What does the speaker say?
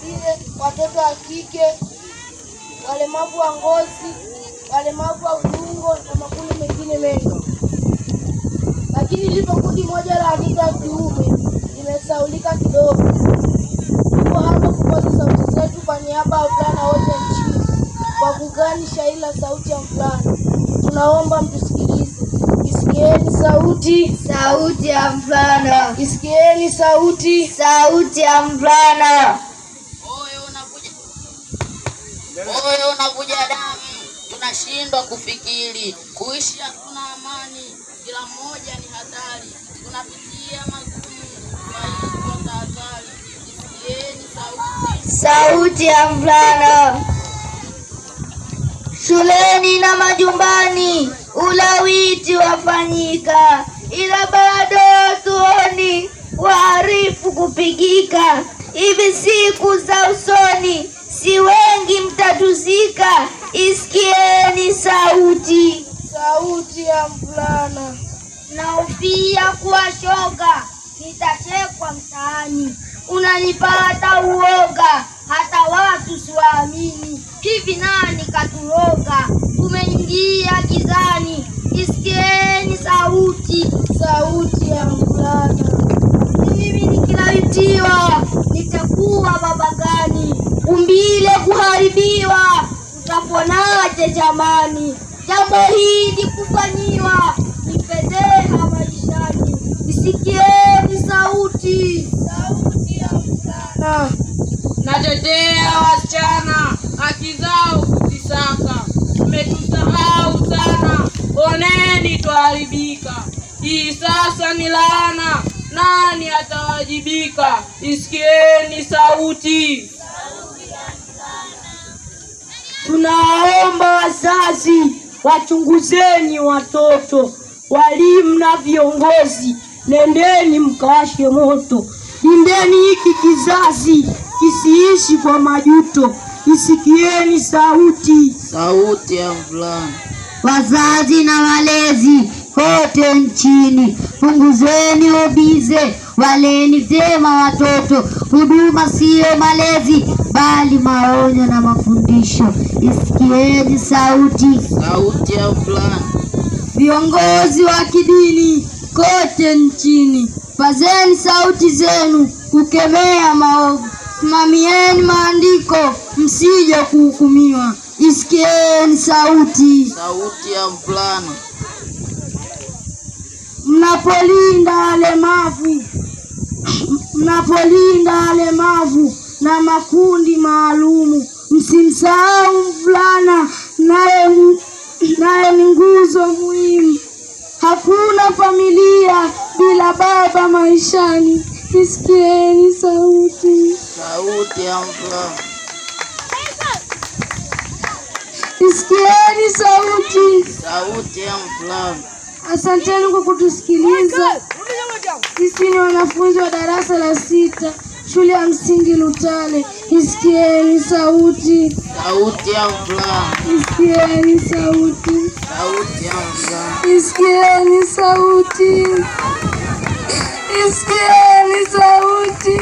vile watoto wa kike, walemavu wa ngozi, walemavu wa udongo na makundi mengine mengi. Lakini lipo kundi moja la watoto wa kiume limesaulika kidogo. Tuko hapa kupaza sauti zetu kwa niaba ya wavulana wote nchini kwa kugani shairi la sauti ya mvulana. Tunaomba mtusikilize. Isikieni sauti, sauti ya mvulana. Isikieni sauti, sauti ya mvulana. Moyo unavuja damu, tunashindwa kufikiri, kuishi hatuna amani, kila mmoja ni hatari, tunapitia magumu, kwa tahadhari. Isikieni sauti, sauti ya mvulana. Shuleni na majumbani ulawiti wafanyika, ila bado tuoni waharifu kupigika. Hivi siku za usoni si wengi mtatuzika. Isikieni sauti, sauti ya mvulana. Naofia kuwa shoga, nitachekwa mtaani, unanipata uoga, hata watu siwaamini. Hivi nani katuroga, tumeingia gizani. Isikieni sauti, sauti ya mvulana. Mimi nikilawitiwa nitakuwa baba gani? Umbile kuharibiwa, utaponaje jamani? Jambo hili kufanyiwa ni fedheha maishani. Isikieni sauti, sauti ya mvulana. Natetea wasichana, haki zao kuzisaka. Mmetusahau sana, oneni tuharibika. Hii sasa ni laana, nani atawajibika? Isikieni sauti. Tunaomba wazazi wachunguzeni watoto, walimu na viongozi, nendeni mkawashe moto. Lindeni hiki kizazi kisiishi kwa majuto. Isikieni sauti, sauti ya mvulana. Wazazi na walezi kote nchini, punguzeni ubize, waleni vyema watoto. Huduma siyo malezi, bali maonyo na mafundisho. Isikieni sauti, sauti ya mvulana. Viongozi wa kidini kote nchini, pazeni sauti zenu kukemea maovu. Simamieni maandiko, msije kuhukumiwa. Isikieni sauti, sauti ya mvulana. Mnapolinda walemavu na makundi maalumu, msimsahau mvulana, naye ni nguzo muhimu. Hakuna familia bila baba maishani. Isikieni sauti, sauti ya mvulana. Isikieni sauti, sauti ya mvulana. Asanteni kwa kutusikiliza. Sisi ni wanafunzi wa darasa la 6 shule ya msingi Lutale. Isikieni sauti, sauti ya mvulana. Isikieni sauti, sauti ya mvulana. Isikieni sauti, Isikieni sauti.